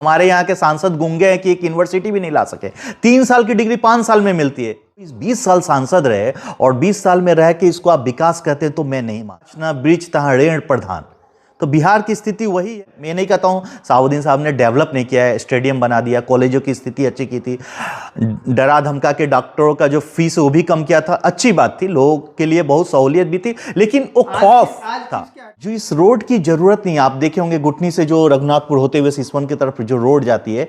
हमारे यहाँ के सांसद गूंगे हैं कि एक यूनिवर्सिटी भी नहीं ला सके। 3 साल की डिग्री 5 साल में मिलती है। 20 साल सांसद रहे और 20 साल में रह के इसको आप विकास कहते हैं तो मैं नहीं मानना। ब्रिज तहाँ ऋण प्रधान, तो बिहार की स्थिति वही है। मैं नहीं कहता हूँ साउद्दीन साहब ने डेवलप नहीं किया है, स्टेडियम बना दिया, कॉलेजों की स्थिति अच्छी की थी, डरा धमका के डॉक्टरों का जो फीस वो भी कम किया था, अच्छी बात थी, लोगों के लिए बहुत सहूलियत भी थी, लेकिन वो खौफ था। जो इस रोड की जरूरत नहीं, आप देखे होंगे गुटनी से जो रघुनाथपुर होते हुए सिसवन की तरफ जो रोड जाती है,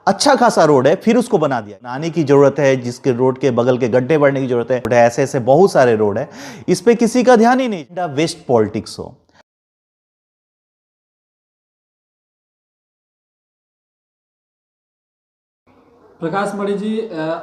अच्छा खासा रोड है, फिर उसको बना दिया। बनाने की जरूरत है, जिसके रोड के बगल के गड्ढे भरने की जरूरत है। ऐसे ऐसे बहुत सारे रोड है, इस पे किसी का ध्यान ही नहीं। वेस्ट पॉलिटिक्स हो। प्रकाश मणि जी,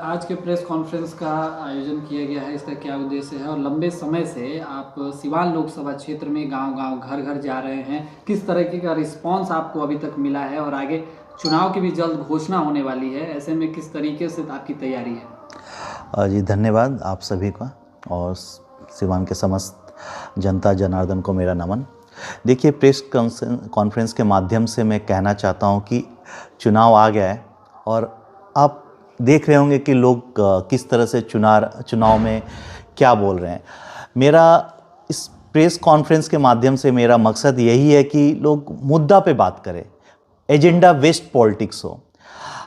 आज के प्रेस कॉन्फ्रेंस का आयोजन किया गया है, इसका क्या उद्देश्य है और लंबे समय से आप सिवान लोकसभा क्षेत्र में गांव-गांव घर-घर जा रहे हैं, किस तरीके का रिस्पांस आपको अभी तक मिला है और आगे चुनाव की भी जल्द घोषणा होने वाली है, ऐसे में किस तरीके से आपकी तैयारी है? जी धन्यवाद आप सभी का और सिवान के समस्त जनता जनार्दन को मेरा नमन। देखिए, प्रेस कॉन्फ्रेंस के माध्यम से मैं कहना चाहता हूं कि चुनाव आ गया है और आप देख रहे होंगे कि लोग किस तरह से चुनाव में क्या बोल रहे हैं। मेरा इस प्रेस कॉन्फ्रेंस के माध्यम से मेरा मकसद यही है कि लोग मुद्दा पे बात करें, एजेंडा वेस्ट पॉलिटिक्स हो।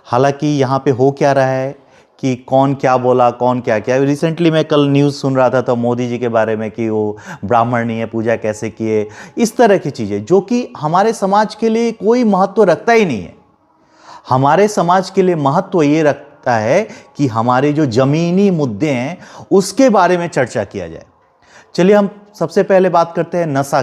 हालांकि यहाँ पे हो क्या रहा है कि कौन क्या बोला, कौन क्या क्या। रिसेंटली मैं कल न्यूज़ सुन रहा था तो मोदी जी के बारे में कि वो ब्राह्मण नहीं है, पूजा कैसे किए, इस तरह की चीज़ें जो कि हमारे समाज के लिए कोई महत्व रखता ही नहीं है। हमारे समाज के लिए महत्व ये रखता है कि हमारे जो ज़मीनी मुद्दे हैं उसके बारे में चर्चा किया जाए। चलिए हम सबसे पहले बात करते हैं नशा,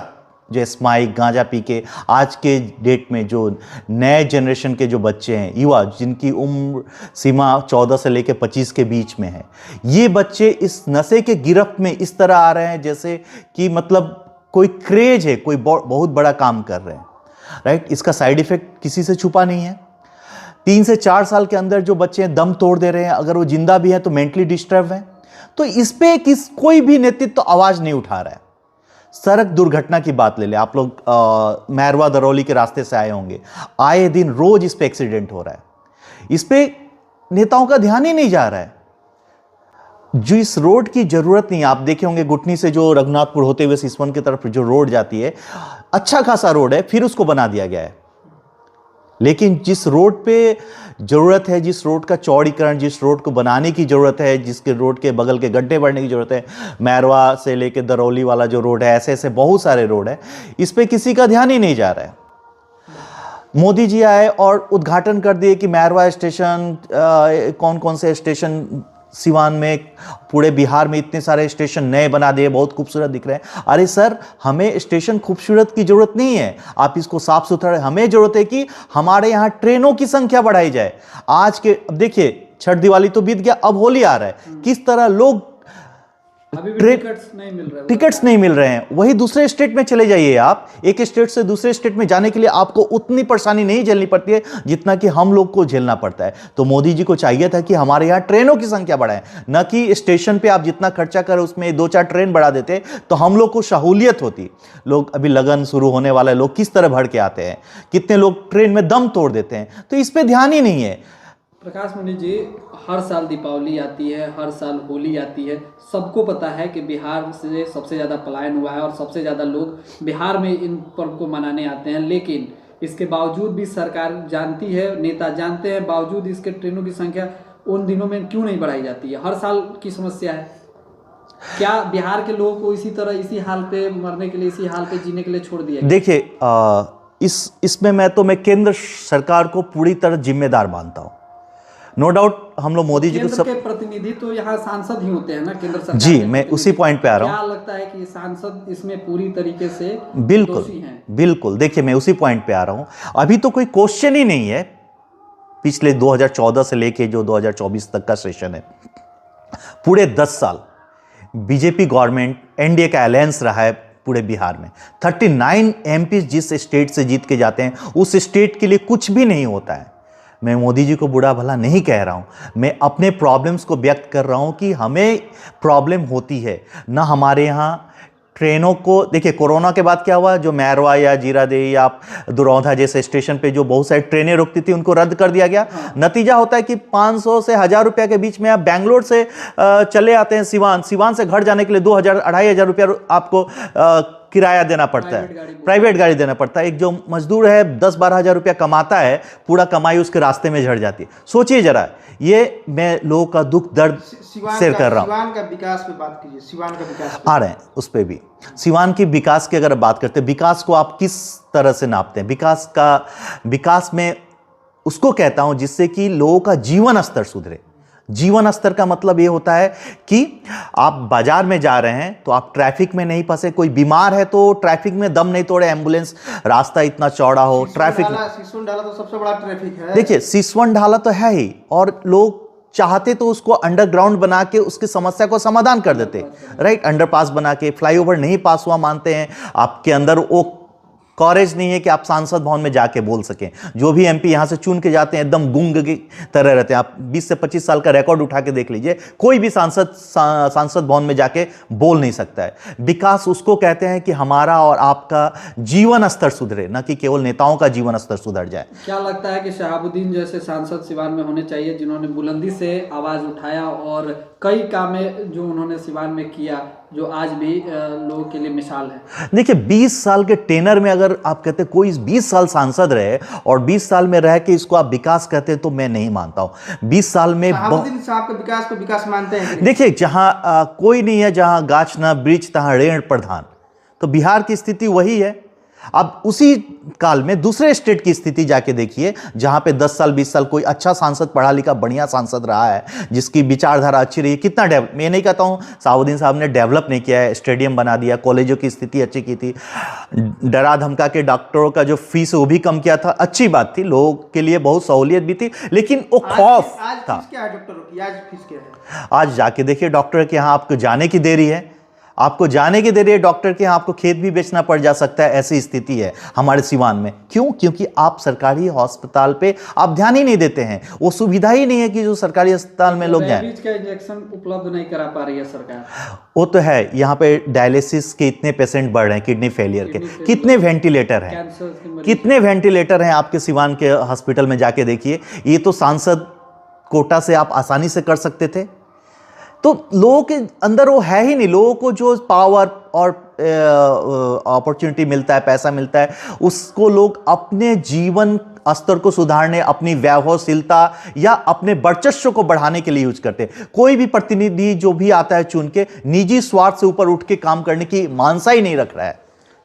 जो स्माइक गांजा पी के आज के डेट में जो नए जनरेशन के जो बच्चे हैं, युवा जिनकी उम्र सीमा 14 से लेकर 25 के बीच में है, ये बच्चे इस नशे के गिरफ्त में इस तरह आ रहे हैं जैसे कि मतलब कोई क्रेज है, कोई बहुत बड़ा काम कर रहे हैं, राइट। इसका साइड इफेक्ट किसी से छुपा नहीं है। 3 से 4 साल के अंदर जो बच्चे दम तोड़ दे रहे हैं, अगर वो जिंदा भी हैं तो मेंटली डिस्टर्ब हैं। तो इस पे कोई भी नेतृत्व तो आवाज नहीं उठा रहा है। सड़क दुर्घटना की बात ले ले, आप लोग मैरवा दरौली के रास्ते से आए होंगे, आए दिन रोज इस पे एक्सीडेंट हो रहा है। इस पे नेताओं का ध्यान ही नहीं जा रहा है। जो इस रोड की जरूरत नहीं, आप देखे होंगे गुटनी से जो रघुनाथपुर होते हुए सिसवन की तरफ जो रोड जाती है, अच्छा खासा रोड है, फिर उसको बना दिया गया है। लेकिन जिस रोड पे जरूरत है, जिस रोड का चौड़ीकरण, जिस रोड को बनाने की जरूरत है, जिसके रोड के बगल के गड्ढे भरने की जरूरत है, मैरवा से लेके दरौली वाला जो रोड है, ऐसे ऐसे बहुत सारे रोड है, इस पे किसी का ध्यान ही नहीं जा रहा है। मोदी जी आए और उद्घाटन कर दिए कि मैरवा स्टेशन, कौन कौन से स्टेशन सिवान में, पूरे बिहार में इतने सारे स्टेशन नए बना दिए, बहुत खूबसूरत दिख रहे हैं। अरे सर, हमें स्टेशन खूबसूरत की जरूरत नहीं है, आप इसको साफ सुथरा, हमें जरूरत है कि हमारे यहाँ ट्रेनों की संख्या बढ़ाई जाए। आज के देखिए, छठ दिवाली तो बीत गया, अब होली आ रहा है, किस तरह लोग टिकट्स नहीं मिल रहे हैं। वही दूसरे स्टेट में चले जाइए, आप एक स्टेट से दूसरे स्टेट में जाने के लिए आपको उतनी परेशानी नहीं झेलनी पड़ती है जितना कि हम लोग को झेलना पड़ता है। तो मोदी जी को चाहिए था कि हमारे यहाँ ट्रेनों की संख्या बढ़ाएं, न कि स्टेशन पे आप जितना खर्चा करें उसमें 2-4 ट्रेन बढ़ा देते तो हम लोग को सहूलियत होती। लोग अभी लगन शुरू होने वाला है, लोग किस तरह भर के आते हैं, कितने लोग ट्रेन में दम तोड़ देते हैं, तो इस पर ध्यान ही नहीं है। प्रकाश मणि जी, हर साल दीपावली आती है, हर साल होली आती है, सबको पता है कि बिहार से सबसे ज़्यादा पलायन हुआ है और सबसे ज़्यादा लोग बिहार में इन पर्व को मनाने आते हैं, लेकिन इसके बावजूद भी सरकार जानती है, नेता जानते हैं, बावजूद इसके ट्रेनों की संख्या उन दिनों में क्यों नहीं बढ़ाई जाती है? हर साल की समस्या है। क्या बिहार के लोगों को इसी तरह, इसी हाल पे मरने के लिए, इसी हाल पे जीने के लिए छोड़ दिया? देखिए, इसमें मैं केंद्र सरकार को पूरी तरह जिम्मेदार मानता हूँ। नो डाउट हम लोग मोदी जी को सब के प्रतिनिधि तो यहाँ सांसद ही होते हैं ना, केंद्र सरकार जी, मैं उसी पॉइंट पे आ रहा हूँ। क्या लगता है कि सांसद इसमें पूरी तरीके से दोषी हैं? बिल्कुल, देखिए मैं उसी पॉइंट पे आ रहा हूँ। अभी तो कोई क्वेश्चन ही नहीं है। पिछले 2014 से लेके जो 2024 तक का सेशन है, पूरे 10 साल बीजेपी गवर्नमेंट, एनडीए का अलायंस रहा है पूरे बिहार में। 39 एमपी जिस स्टेट से जीत के जाते हैं, उस स्टेट के लिए कुछ भी नहीं होता है। मैं मोदी जी को बुरा भला नहीं कह रहा हूं, मैं अपने प्रॉब्लम्स को व्यक्त कर रहा हूं कि हमें प्रॉब्लम होती है ना। हमारे यहाँ ट्रेनों को देखिए, कोरोना के बाद क्या हुआ, जो मैरवा या जीरादेई या दुरौधा जैसे स्टेशन पे जो बहुत सारी ट्रेनें रुकती थी उनको रद्द कर दिया गया। नतीजा होता है कि 500 से 1000 रुपया के बीच में आप बैंगलोर से चले आते हैं सिवान से घर जाने के लिए 2000 2500 रुपया आपको किराया देना पड़ता है, प्राइवेट गाड़ी देना पड़ता है। एक जो मजदूर है 10-12 हजार रुपया कमाता है, पूरा कमाई उसके रास्ते में झड़ जाती है। सोचिए जरा, ये मैं लोगों का दुख दर्द शेयर कर रहा हूँ। सिवान का विकास पे बात कीजिए, सिवान का विकास आ रहे हैं उस पर भी। सिवान की विकास की अगर बात करते हैं, विकास को आप किस तरह से नापते हैं? विकास में उसको कहता हूं जिससे कि लोगों का जीवन स्तर सुधरे। जीवन स्तर का मतलब ये होता है कि आप बाजार में जा रहे हैं तो आप ट्रैफिक में नहीं फंसे, कोई बीमार है तो ट्रैफिक में दम नहीं तोड़े, एम्बुलेंस, रास्ता इतना चौड़ा हो, ट्रैफिक। सिसवन ढाला तो सबसे बड़ा ट्रैफिक है। देखिए, सिसवन ढाला तो है ही, और लोग चाहते तो उसको अंडरग्राउंड बना के उसकी समस्या को समाधान कर देते, राइट। अंडरपास बना के, फ्लाईओवर नहीं पास हुआ मानते हैं, आपके अंदर वो कॉरेज नहीं है कि आप सांसद भवन में जाके बोल सकें। जो भी एमपी यहां से चुन के जाते हैं एकदम गुंग की तरह रहते हैं। आप 20 से 25 साल का रिकॉर्ड उठा के देख लीजिए, कोई भी सांसद भवन में जाके बोल नहीं सकता है। विकास उसको कहते हैं कि हमारा और आपका जीवन स्तर सुधरे, न कि केवल नेताओं का जीवन स्तर सुधर जाए। क्या लगता है कि शहाबुद्दीन जैसे सांसद सिवान में होने चाहिए, जिन्होंने बुलंदी से आवाज उठाया और कई काम जो उन्होंने सिवान में किया, जो आज भी लोगों के लिए मिसाल है? देखिए, 20 साल के टेनर में अगर आप कहते हैं कोई 20 साल सांसद रहे और 20 साल में रह के इसको आप विकास कहते हैं, तो मैं नहीं मानता हूं। 20 साल में शहाबुद्दीन साहब का विकास को विकास मानते हैं? देखिए, जहां कोई नहीं है, जहां गाछ ना वृक्ष तहां ऋण प्रधान, तो बिहार की स्थिति वही है। अब उसी काल में दूसरे स्टेट की स्थिति जाके देखिए, जहां पे 10 साल 20 साल कोई अच्छा सांसद, पढ़ा लिखा बढ़िया सांसद रहा है, जिसकी विचारधारा अच्छी रही, कितना डेवलप, मैं नहीं कहता हूं शहाबुद्दीन साहब ने डेवलप नहीं किया है, स्टेडियम बना दिया, कॉलेजों की स्थिति अच्छी की थी, डरा धमका के डॉक्टरों का जो फीस वो भी कम किया था, अच्छी बात थी, लोगों के लिए बहुत सहूलियत भी थी, लेकिन वो खौफ था। फीस क्या है डॉक्टरों की? आज फीस क्या है? आज जाके देखिए डॉक्टर के यहाँ आपको जाने की देरी है, डॉक्टर के यहाँ आपको खेत भी बेचना पड़ जा सकता है, ऐसी स्थिति है हमारे सिवान में। क्यों? क्योंकि आप सरकारी अस्पताल पे आप ध्यान ही नहीं देते हैं, वो सुविधा ही नहीं है कि जो सरकारी अस्पताल में लोग जाएं। रेबीज का इंजेक्शन उपलब्ध नहीं करा पा रही है सरकार। वो तो है, यहाँ पे डायलिसिस के इतने पेशेंट बढ़ रहे हैं, किडनी फेलियर के, कितने वेंटिलेटर हैं, कितने वेंटिलेटर हैं आपके सिवान के हॉस्पिटल में जाके देखिए। ये तो सांसद कोटा से आप आसानी से कर सकते थे। तो लोगों के अंदर वो है ही नहीं। लोगों को जो पावर और अपॉर्चुनिटी मिलता है, पैसा मिलता है, उसको लोग अपने जीवन स्तर को सुधारने, अपनी वैभवशीलता या अपने वर्चस्व को बढ़ाने के लिए यूज करते हैं। कोई भी प्रतिनिधि जो भी आता है चुन के, निजी स्वार्थ से ऊपर उठ के काम करने की मानसा ही नहीं रख रहा है।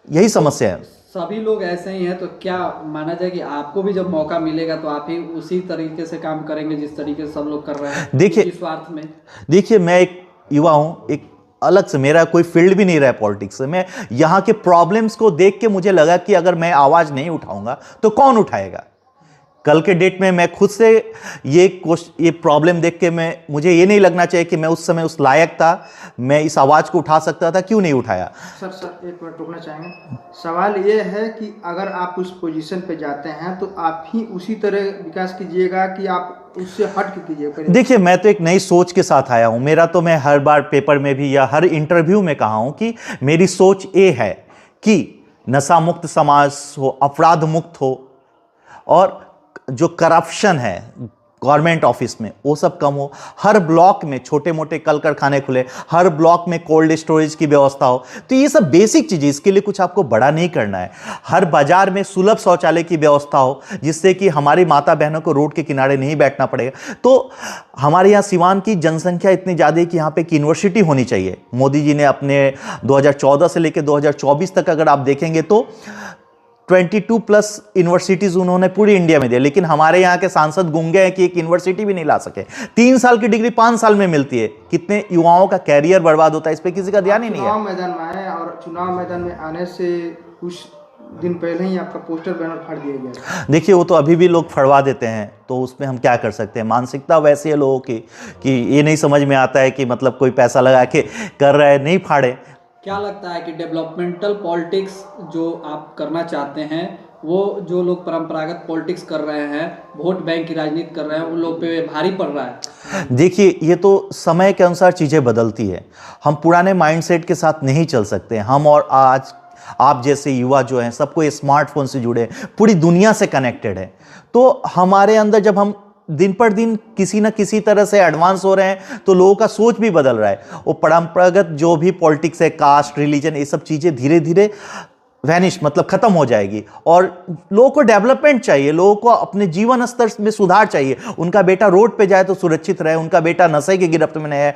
यही समस्या है। सभी लोग ऐसे ही हैं, तो क्या माना जाए कि आपको भी जब मौका मिलेगा तो आप ही उसी तरीके से काम करेंगे जिस तरीके से सब लोग कर रहे हैं? देखिए, स्वार्थ में देखिए, मैं एक युवा हूं, एक अलग से मेरा कोई फील्ड भी नहीं रहा है पॉलिटिक्स से। मैं यहाँ के प्रॉब्लम्स को देख के मुझे लगा कि अगर मैं आवाज नहीं उठाऊंगा तो कौन उठाएगा। कल के डेट में मैं खुद से ये प्रॉब्लम देख के मुझे ये नहीं लगना चाहिए कि मैं उस समय उस लायक था, मैं इस आवाज को उठा सकता था, क्यों नहीं उठाया। सर एक मिनट रुकना चाहेंगे। सवाल ये है कि अगर आप उस पोजीशन पे जाते हैं तो आप ही उसी तरह विकास कीजिएगा कि आप उससे हट के कीजिएगा? देखिए, मैं तो एक नई सोच के साथ आया हूं। मेरा तो, मैं हर बार पेपर में भी या हर इंटरव्यू में कहा हूं कि मेरी सोच ये है कि नशा मुक्त समाज हो, अपराध मुक्त हो, और जो करप्शन है गवर्नमेंट ऑफिस में वो सब कम हो। हर ब्लॉक में छोटे मोटे कल कारखाने खुले, हर ब्लॉक में कोल्ड स्टोरेज की व्यवस्था हो। तो ये सब बेसिक चीज़ें, इसके लिए कुछ आपको बड़ा नहीं करना है। हर बाजार में सुलभ शौचालय की व्यवस्था हो, जिससे कि हमारी माता बहनों को रोड के किनारे नहीं बैठना पड़ेगा। तो हमारे यहाँ सिवान की जनसंख्या इतनी ज़्यादा है कि यहाँ पे एक यूनिवर्सिटी होनी चाहिए। मोदी जी ने अपने 2014 से लेकर 2024 तक अगर आप देखेंगे तो 22+ यूनिवर्सिटीज उन्होंने पूरी इंडिया में दिया, लेकिन हमारे यहाँ के सांसद गूंगे हैं कि एक यूनिवर्सिटी भी नहीं ला सके। 3 साल की डिग्री 5 साल में मिलती है। कितने युवाओं का कैरियर बर्बाद होता है, इस पे किसी का ध्यान ही नहीं है। चुनाव मैदान में आए और चुनाव मैदान में आने से कुछ दिन पहले ही आपका पोस्टर बैनर फाड़ दिया गया। देखिए, वो तो अभी भी लोग फड़वा देते हैं, तो उसमें हम क्या कर सकते हैं। मानसिकता वैसी है लोगों की कि ये नहीं समझ में आता है कि मतलब कोई पैसा लगा के कर रहा है, नहीं फाड़े। क्या लगता है कि डेवलपमेंटल पॉलिटिक्स जो आप करना चाहते हैं वो जो लोग परंपरागत पॉलिटिक्स कर रहे हैं, वोट बैंक की राजनीति कर रहे हैं, उन लोग पे भारी पड़ रहा है? देखिए, ये तो समय के अनुसार चीज़ें बदलती है। हम पुराने माइंडसेट के साथ नहीं चल सकते। हम और आज आप जैसे युवा जो हैं, सबको स्मार्टफोन से जुड़े, पूरी दुनिया से कनेक्टेड है। तो हमारे अंदर जब हम दिन पर दिन किसी न किसी तरह से एडवांस हो रहे हैं, तो लोगों का सोच भी बदल रहा है। वो परंपरागत जो भी पॉलिटिक्स है, कास्ट, रिलीजन, ये सब चीज़ें धीरे धीरे वैनिश मतलब खत्म हो जाएगी। और लोगों को डेवलपमेंट चाहिए, लोगों को अपने जीवन स्तर में सुधार चाहिए। उनका बेटा रोड पे जाए तो सुरक्षित रहे, उनका बेटा नशे की गिरफ्त में नहीं है,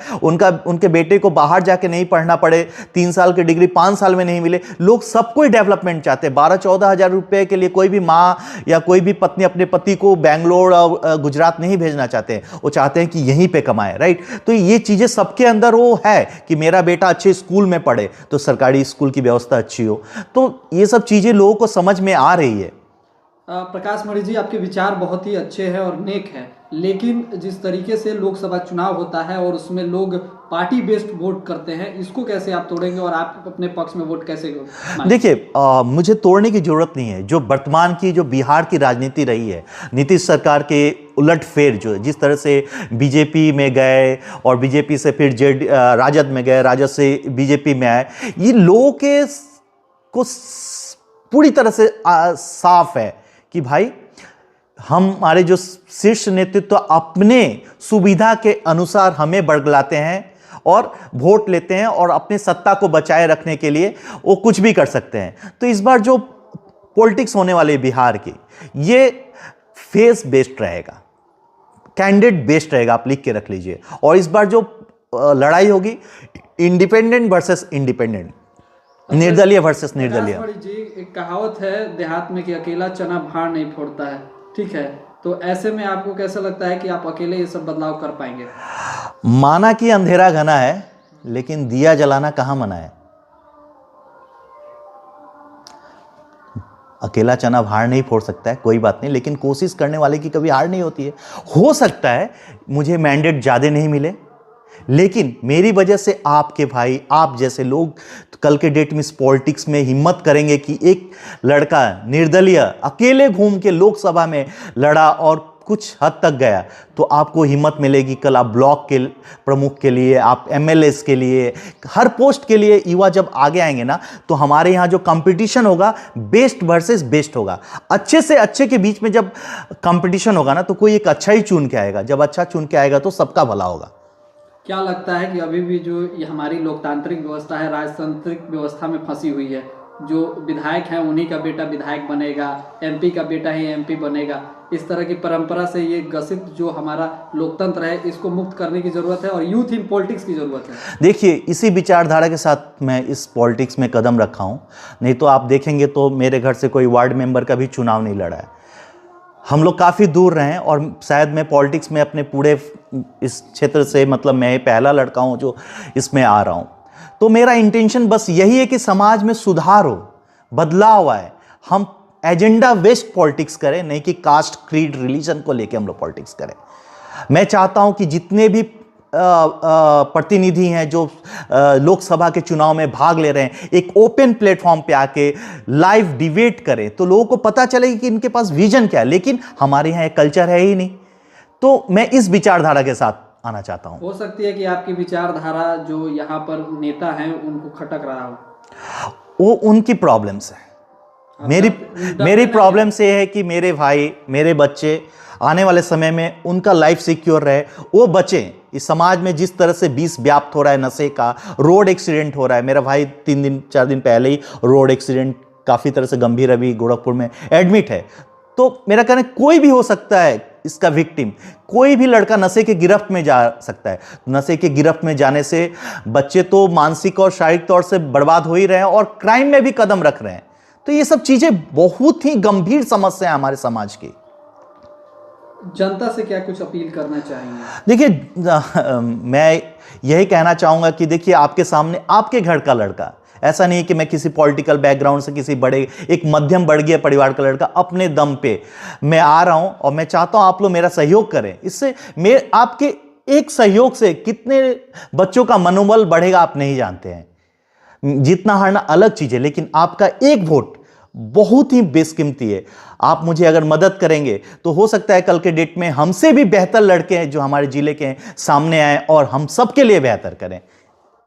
उनके बेटे को बाहर जाके नहीं पढ़ना पड़े, 3 साल की डिग्री 5 साल में नहीं मिले। लोग सबको ही डेवलपमेंट चाहते हैं। 12-14 हज़ार रुपये के लिए कोई भी माँ या कोई भी पत्नी अपने पति को बैंगलोर और गुजरात नहीं भेजना चाहते हैं। वो चाहते हैं कि यहीं पर कमाए, राइट। तो ये चीज़ें सबके अंदर वो है कि मेरा बेटा अच्छे स्कूल में पढ़े, तो सरकारी स्कूल की व्यवस्था अच्छी हो। तो ये सब चीजें लोगों को समझ में आ रही है। प्रकाश मणि जी, आपके विचार बहुत ही अच्छे हैं और नेक हैं, लेकिन जिस तरीके से लोकसभा चुनाव होता है और उसमें लोग पार्टी बेस्ड वोट करते हैं, इसको कैसे आप तोड़ेंगे और आप अपने पक्ष में वोट कैसे मांगेंगे? देखिए, मुझे तोड़ने की जरूरत नहीं है। जो वर्तमान की जो बिहार की राजनीति रही है, नीतीश सरकार के उलटफेर, जो जिस तरह से बीजेपी में गए और बीजेपी से फिर राजद में गए, राजद से बीजेपी में आए, ये लोगों के को पूरी तरह से साफ है कि भाई हमारे जो शीर्ष नेतृत्व अपने सुविधा के अनुसार हमें बरगलाते हैं और वोट लेते हैं और अपने सत्ता को बचाए रखने के लिए वो कुछ भी कर सकते हैं। तो इस बार जो पॉलिटिक्स होने वाली बिहार की, ये फेस बेस्ड रहेगा, कैंडिडेट बेस्ड रहेगा, आप लिख के रख लीजिए। और इस बार जो लड़ाई होगी, इंडिपेंडेंट वर्सेस इंडिपेंडेंट, निर्दलीय वर्सेस निर्दलीय। जी, एक कहावत है देहात में कि अकेला चना भार नहीं फोड़ता है, ठीक है। तो ऐसे में आपको कैसा लगता है कि आप अकेले ये सब बदलाव कर पाएंगे? माना कि अंधेरा घना है, लेकिन दिया जलाना कहां मना है। अकेला चना भार नहीं फोड़ सकता है, कोई बात नहीं, लेकिन कोशिश करने वाले की कभी हार नहीं होती है। हो सकता है मुझे मैंडेट ज्यादा नहीं मिले, लेकिन मेरी वजह से आपके भाई, आप जैसे लोग कल के डेट में इस पॉलिटिक्स में हिम्मत करेंगे कि एक लड़का निर्दलीय अकेले घूम के लोकसभा में लड़ा और कुछ हद तक गया, तो आपको हिम्मत मिलेगी। कल आप ब्लॉक के प्रमुख के लिए, आप एमएलएस के लिए, हर पोस्ट के लिए युवा जब आगे आएंगे ना, तो हमारे यहाँ जो कंपटीशन होगा, बेस्ट वर्सेस बेस्ट होगा। अच्छे से अच्छे के बीच में जब कंपटीशन होगा ना, तो कोई एक अच्छा ही चुन के आएगा। जब अच्छा चुन के आएगा तो सबका भला होगा। क्या लगता है कि अभी भी जो ये हमारी लोकतांत्रिक व्यवस्था है, राजतांत्रिक व्यवस्था में फंसी हुई है? जो विधायक हैं उन्हीं का बेटा विधायक बनेगा, एमपी का बेटा ही एमपी बनेगा, इस तरह की परंपरा से ये ग्रसित जो हमारा लोकतंत्र है, इसको मुक्त करने की ज़रूरत है और यूथ इन पॉलिटिक्स की ज़रूरत है। देखिए, इसी विचारधारा के साथ मैं इस पॉलिटिक्स में कदम रखा हूँ। नहीं तो आप देखेंगे तो मेरे घर से कोई वार्ड मेंबर का भी चुनाव नहीं लड़ा है। हम लोग काफ़ी दूर रहे हैं और शायद मैं पॉलिटिक्स में अपने पूरे इस क्षेत्र से, मतलब मैं पहला लड़का हूं जो इसमें आ रहा हूं। तो मेरा इंटेंशन बस यही है कि समाज में सुधार हो, बदलाव आए। हम एजेंडा बेस्ड पॉलिटिक्स करें, नहीं कि कास्ट, क्रीड, रिलीजन को लेके हम लोग पॉलिटिक्स करें। मैं चाहता हूं कि जितने भी प्रतिनिधि हैं जो लोकसभा के चुनाव में भाग ले रहे हैं, एक ओपन प्लेटफॉर्म पे आके लाइव डिबेट करें, तो लोगों को पता चलेगा कि इनके पास विजन क्या है। लेकिन हमारे यहाँ एक कल्चर है ही नहीं। तो मैं इस विचारधारा के साथ आना चाहता हूं। हो सकती है कि आपकी विचारधारा जो यहाँ पर नेता हैं उनको खटक रहा हो, वो उनकी प्रॉब्लम्स है। मेरी प्रॉब्लम से है कि मेरे भाई, मेरे बच्चे आने वाले समय में उनका लाइफ सिक्योर रहे, वो बचें। इस समाज में जिस तरह से विष व्याप्त हो रहा है नशे का, रोड एक्सीडेंट हो रहा है। मेरा भाई 3-4 दिन पहले ही रोड एक्सीडेंट काफ़ी तरह से गंभीर अभी गोरखपुर में एडमिट है। तो मेरा कहना, कोई भी हो सकता है इसका विक्टिम। कोई भी लड़का नशे के गिरफ्त में जा सकता है। नशे के गिरफ्त में जाने से बच्चे तो मानसिक और शारीरिक तौर से बर्बाद हो ही रहे हैं और क्राइम में भी कदम रख रहे हैं। तो ये सब चीज़ें बहुत ही गंभीर समस्या है हमारे समाज की। जनता से क्या कुछ अपील करना चाहेंगे? देखिए, मैं यही कहना चाहूँगा कि देखिए, आपके सामने आपके घर का लड़का, ऐसा नहीं है कि मैं किसी पॉलिटिकल बैकग्राउंड से, किसी बड़े, एक मध्यम वर्गीय परिवार का लड़का अपने दम पे मैं आ रहा हूँ और मैं चाहता हूँ आप लोग मेरा सहयोग करें। इससे मैं आपके एक सहयोग से कितने बच्चों का मनोबल बढ़ेगा आप नहीं जानते हैं। जितना हारना अलग चीज़ है, लेकिन आपका एक वोट बहुत ही बेशकीमती है। आप मुझे अगर मदद करेंगे तो हो सकता है कल के डेट में हमसे भी बेहतर लड़के हैं जो हमारे जिले के हैं सामने आए और हम सबके लिए बेहतर करें।